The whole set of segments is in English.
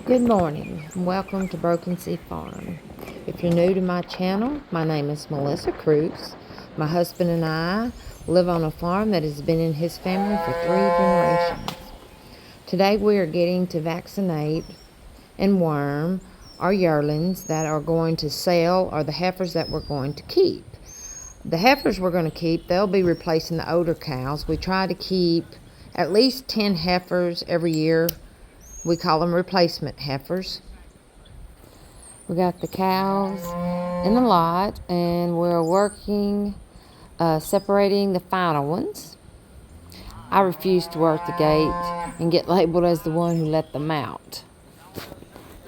Good morning and welcome to Broken Sea Farm. If you're new to my channel, my name is Melissa Cruz. My husband and I live on a farm that has been in his family for 3 generations. Today we are getting to vaccinate and worm our yearlings that are going to sell, or the heifers that we're going to keep. The heifers we're going to keep, they'll be replacing the older cows. We try to keep at least 10 heifers every year. We call them replacement heifers. We got the cows in the lot, and we're working separating the final ones. I refuse to work the gate and get labeled as the one who let them out.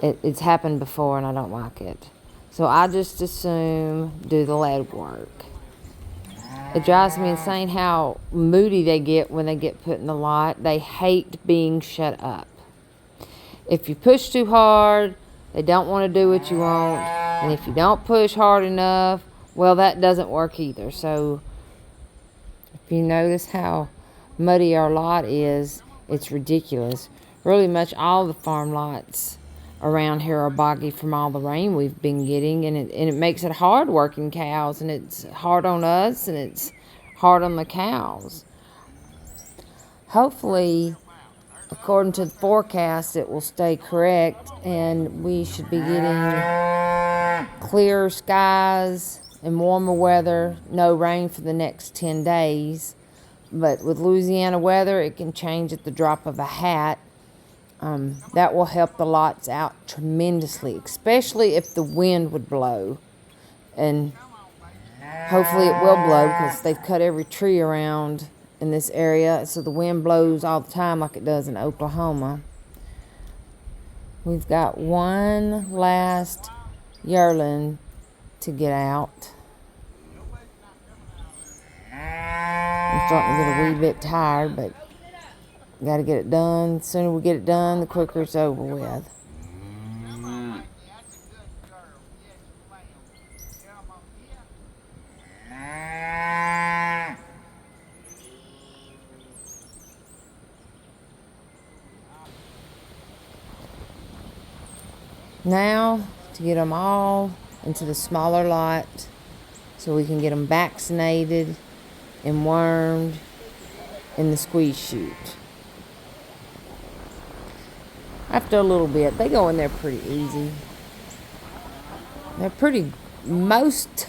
It's happened before and I don't like it. So I just assume do the lead work. It drives me insane how moody they get when they get put in the lot. They hate being shut up. If you push too hard, they don't want to do what you want. And if you don't push hard enough, well, that doesn't work either. So if you notice how muddy our lot is, it's ridiculous. Really much all the farm lots around here are boggy from all the rain we've been getting. And it makes it hard working cows. And it's hard on us and it's hard on the cows. Hopefully, according to the forecast, it will stay correct and we should be getting clear skies and warmer weather, no rain for the next 10 days. But with Louisiana weather, it can change at the drop of a hat. That will help the lots out tremendously, especially if the wind would blow. And hopefully it will blow because they've cut every tree around in this area, so the wind blows all the time like it does in Oklahoma. We've got one last yearling to get out. I'm starting to get a wee bit tired, but got to get it done. The sooner we get it done, the quicker it's over with. Now, to get them all into the smaller lot so we can get them vaccinated and wormed in the squeeze chute. After a little bit, they go in there pretty easy. They're pretty, most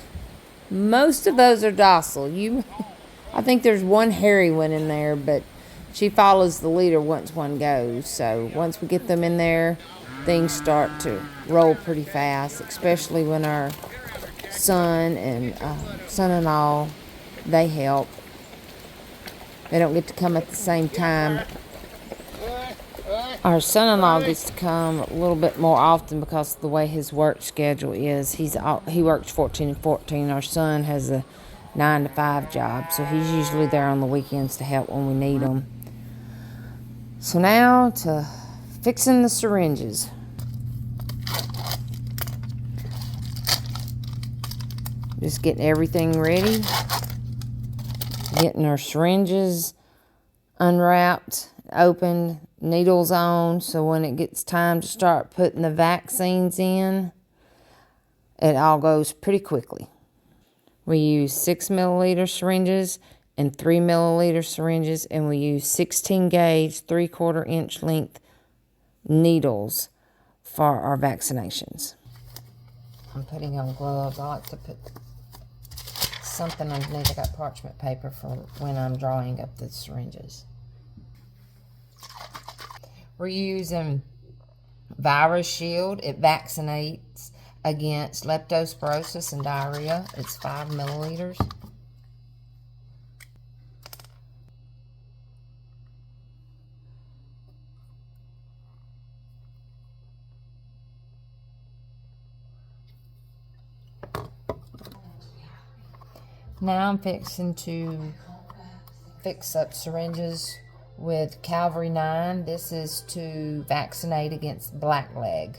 of those are docile. I think there's one hairy one in there, but she follows the leader once one goes. So once we get them in there, things start to roll pretty fast, especially when our son and son-in-law, they help. They don't get to come at the same time. Our son-in-law gets to come a little bit more often because of the way his work schedule is. He works 14 and 14. Our son has a 9 to 5 job, so he's usually there on the weekends to help when we need him. So now to fixing the syringes. Just getting everything ready. Getting our syringes unwrapped, opened, needles on, so when it gets time to start putting the vaccines in, it all goes pretty quickly. We use 6 milliliter syringes and 3 milliliter syringes, and we use 16 gauge, 3/4 inch length needles for our vaccinations. I'm putting on gloves. I like to put something underneath. I got parchment paper for when I'm drawing up the syringes. We're using Virus Shield. It vaccinates against leptospirosis and diarrhea. It's 5 milliliters. Now I'm fixing to fix up syringes with Calvary 9. This is to vaccinate against blackleg.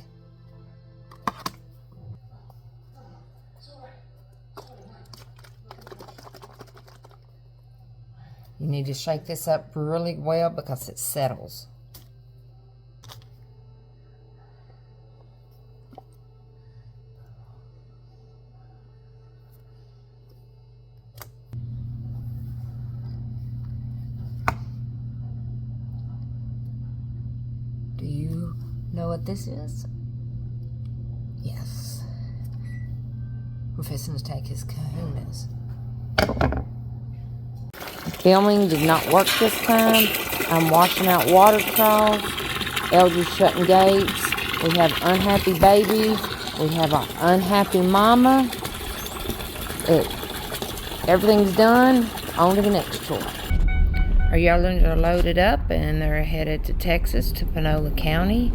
You need to shake this up really well because it settles. Do you know what this is? Yes. We're fixing to take his kahunas. Filming did not work this time. I'm washing out water troughs. Eldridge shutting gates. We have unhappy babies. We have our unhappy mama. Everything's done. On to the next chore. Our yearlings are loaded up and they're headed to Texas, to Panola County.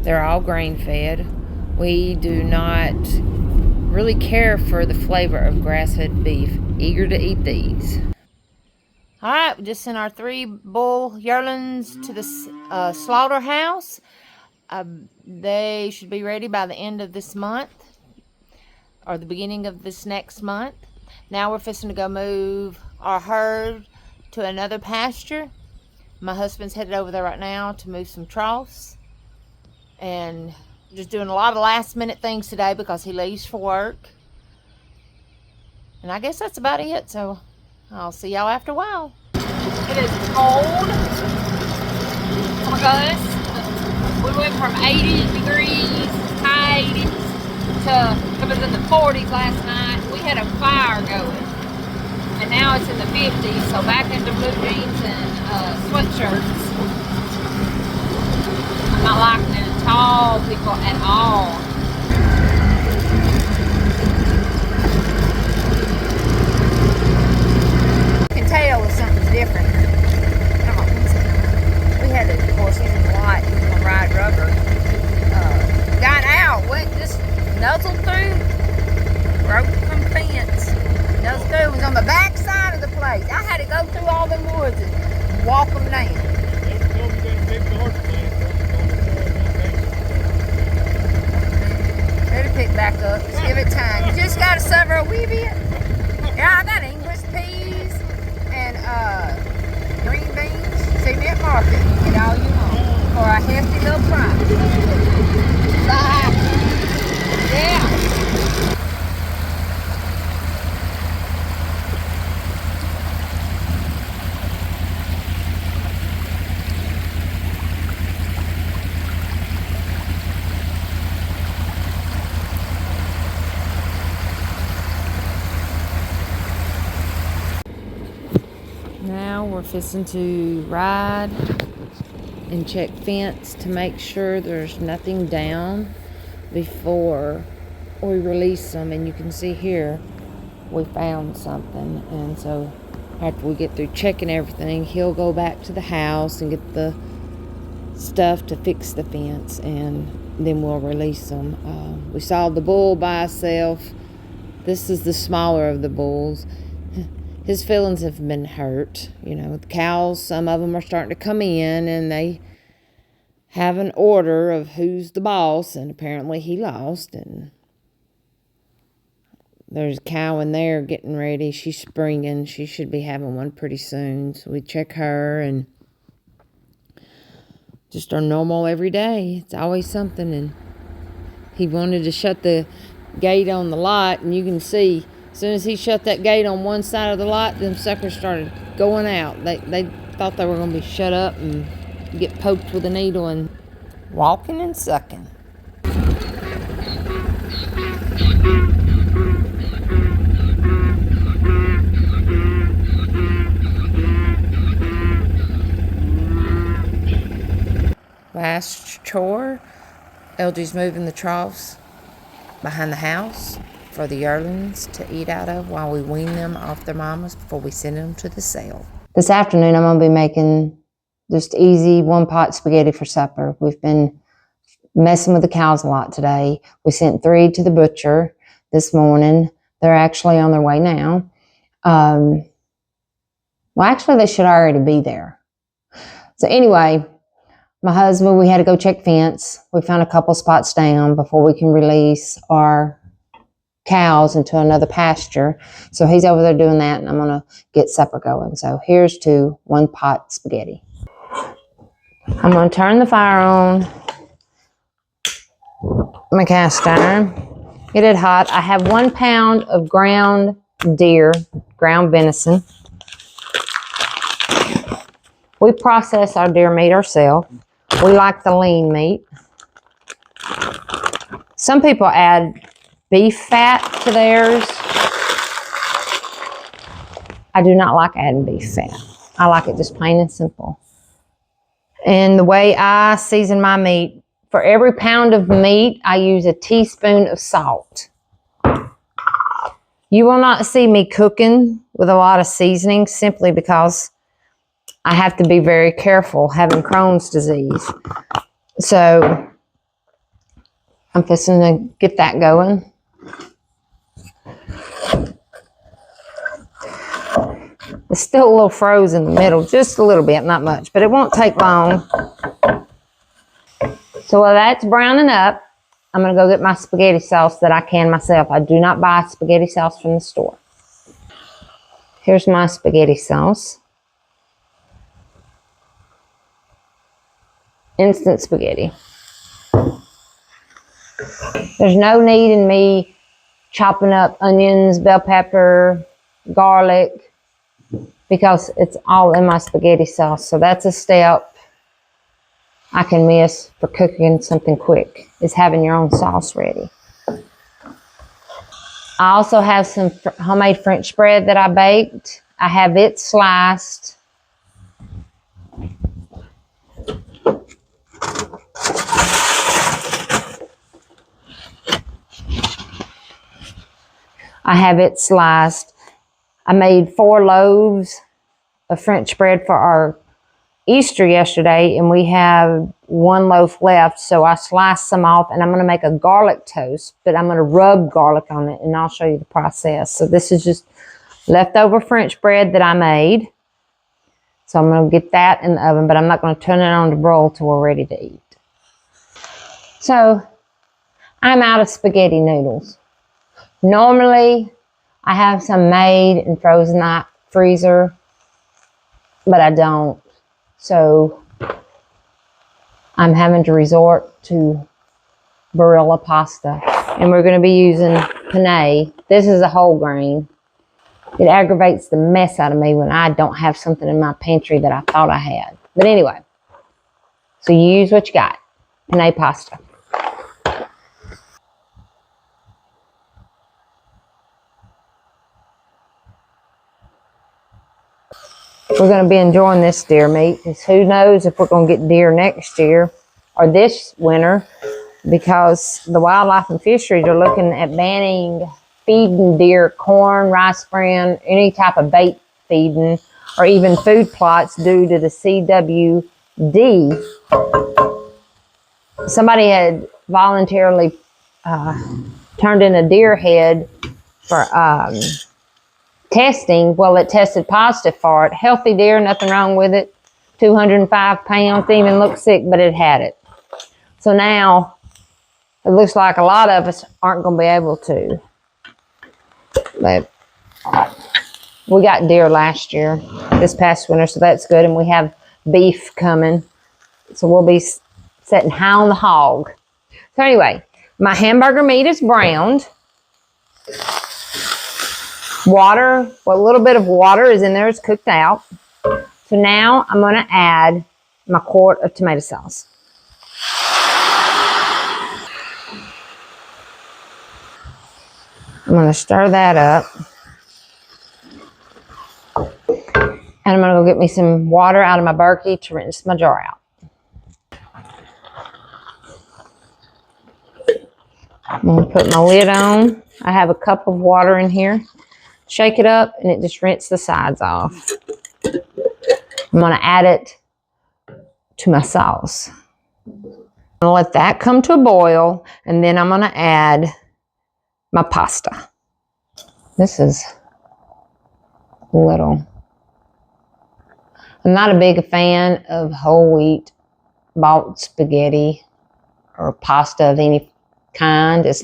They're all grain fed. We do not really care for the flavor of grass-fed beef. Eager to eat these. All right, we just sent our 3 bull yearlings to the slaughterhouse. They should be ready by the end of this month or the beginning of this next month. Now we're fixing to go move our herd to another pasture. My husband's headed over there right now to move some troughs, and just doing a lot of last minute things today because he leaves for work. And I guess that's about it, so I'll see y'all after a while. It is cold. Oh my goodness. We went from 80 degrees, high 80s, to it was in the 40s last night. We had a fire going. And now it's in the 50s, so back into blue jeans and sweatshirts. I'm not liking the tall people at all. You can tell if something's different. Come on. We had to, of course, he's in the lot, he's gonna ride rubber. Got out, went just nuzzled through, broke from fence. Nuzzled through, was on the back side of the place. I had to go through all them woods and walk them down. Better pick back up, just give it time. You just gotta suffer a wee bit. Yeah, I got English peas and green beans. See me at market, you get all you want for a hefty little price. Bye. Yeah. Now we're fixing to ride and check fence to make sure there's nothing down before we release them. And you can see here we found something, and so after we get through checking everything, he'll go back to the house and get the stuff to fix the fence, and then we'll release them. We saw the bull by itself. This is the smaller of the bulls. His feelings have been hurt. You know, the cows, some of them are starting to come in, and they have an order of who's the boss, and apparently he lost. And there's a cow in there getting ready. She's springing. She should be having one pretty soon. So we check her, and just our normal every day. It's always something. And he wanted to shut the gate on the lot, and you can see as soon as he shut that gate on one side of the lot, them suckers started going out. They thought they were going to be shut up and get poked with a needle and walking and sucking. Last chore, LG's moving the troughs behind the house for the yearlings to eat out of while we wean them off their mamas before we send them to the sale. This afternoon, I'm going to be making just easy one-pot spaghetti for supper. We've been messing with the cows a lot today. We sent 3 to the butcher this morning. They're actually on their way now. Well, actually, they should already be there. So anyway, my husband, we had to go check fence. We found a couple spots down before we can release our cows into another pasture. So he's over there doing that, and I'm going to get supper going. So here's to one-pot spaghetti. I'm going to turn the fire on my cast iron. Get it hot. I have 1 pound of ground venison. We process our deer meat ourselves. We like the lean meat. Some people add beef fat to theirs. I do not like adding beef fat. I like it just plain and simple. And the way I season my meat, for every pound of meat, I use a teaspoon of salt. You will not see me cooking with a lot of seasoning simply because I have to be very careful having Crohn's disease. So I'm fixing to get that going. It's still a little frozen in the middle, just a little bit, not much, but it won't take long. So while that's browning up, I'm going to go get my spaghetti sauce that I can myself. I do not buy spaghetti sauce from the store. Here's my spaghetti sauce. Instant spaghetti. There's no need in me chopping up onions, bell pepper, garlic, because it's all in my spaghetti sauce. So that's a step I can miss for cooking something quick, is having your own sauce ready. I also have some homemade French bread that I baked. I have it sliced. I made 4 loaves of French bread for our Easter yesterday, and we have 1 loaf left. So I sliced some off, and I'm going to make a garlic toast, but I'm going to rub garlic on it, and I'll show you the process. So this is just leftover French bread that I made. So I'm going to get that in the oven, but I'm not going to turn it on to broil till we're ready to eat. So I'm out of spaghetti noodles. Normally, I have some made and frozen in the freezer, but I don't. So I'm having to resort to Barilla pasta. And we're going to be using penne. This is a whole grain. It aggravates the mess out of me when I don't have something in my pantry that I thought I had. But anyway, so you use what you got. Penne pasta. We're going to be enjoying this deer meat. Because who knows if we're going to get deer next year or this winter, because the wildlife and fisheries are looking at banning feeding deer corn, rice bran, any type of bait feeding, or even food plots due to the CWD. Somebody had voluntarily turned in a deer head for testing. Well, it tested positive for it. Healthy deer, nothing wrong with it. 205 pounds, didn't even look sick, but it had it. So now it looks like a lot of us aren't going to be able to. But we got deer last year, this past winter, so that's good. And we have beef coming. So we'll be setting high on the hog. So anyway, my hamburger meat is browned. Water, well, a little bit of water is in there. It's cooked out. So now I'm going to add my quart of tomato sauce. I'm going to stir that up. And I'm going to go get me some water out of my Berkey to rinse my jar out. I'm going to put my lid on. I have a cup of water in here. Shake it up and it just rinses the sides off. I'm going to add it to my sauce. I'm going to let that come to a boil, and then I'm going to add my pasta. This is little. I'm not a big fan of whole wheat bought spaghetti or pasta of any kind. It's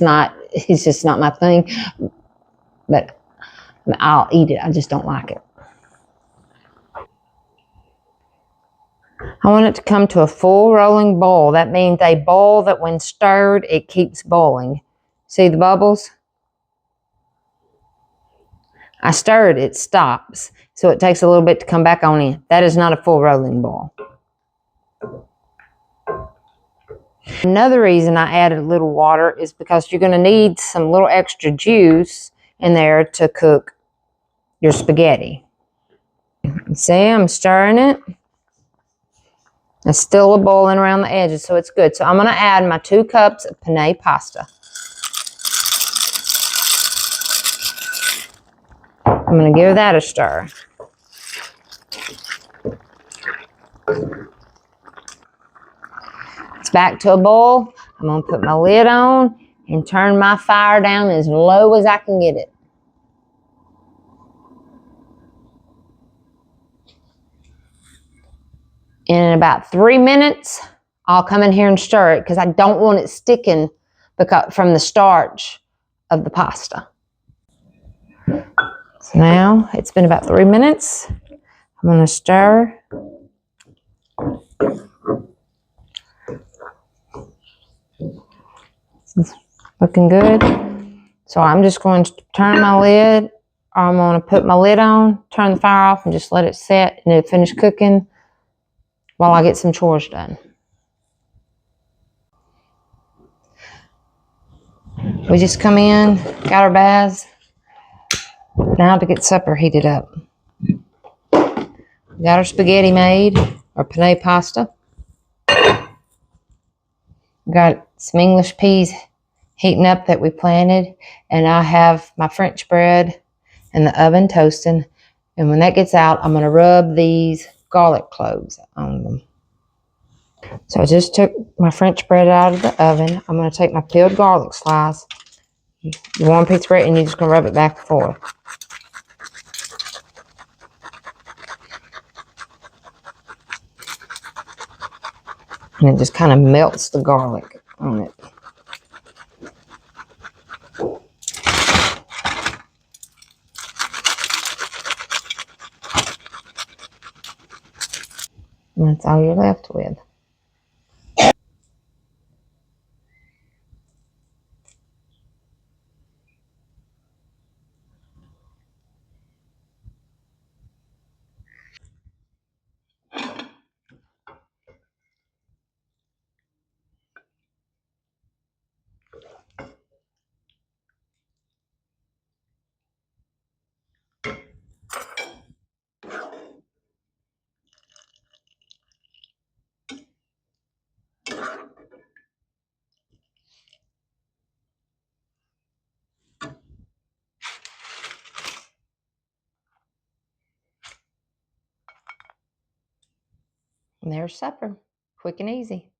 just not my thing. But I'll eat it. I just don't like it. I want it to come to a full rolling boil. That means a boil that when stirred, it keeps boiling. See the bubbles? I stir it, it stops. So it takes a little bit to come back on in. That is not a full rolling boil. Another reason I added a little water is because you're going to need some little extra juice in there to cook your spaghetti. See, I'm stirring it. It's still boiling around the edges, so it's good. So I'm going to add my 2 cups of penne pasta. I'm going to give that a stir. It's back to a boil. I'm going to put my lid on and turn my fire down as low as I can get it. In about 3 minutes, I'll come in here and stir it because I don't want it sticking from the starch of the pasta. So now it's been about 3 minutes. I'm going to stir. It's looking good. So I'm just going to turn my lid, or I'm going to put my lid on, turn the fire off, and just let it set, and it'll finish cooking while I get some chores done. We just come in, got our baths. Now to get supper heated up. We got our spaghetti made, our penne pasta. We got some English peas heating up that we planted, and I have my French bread in the oven toasting. And when that gets out, I'm going to rub these garlic cloves on them. So I just took my French bread out of the oven. I'm going to take my peeled garlic slice, one piece of bread, and you're just going to rub it back and forth. And it just kind of melts the garlic on it. And that's all you're left with. And there's supper. Quick and easy.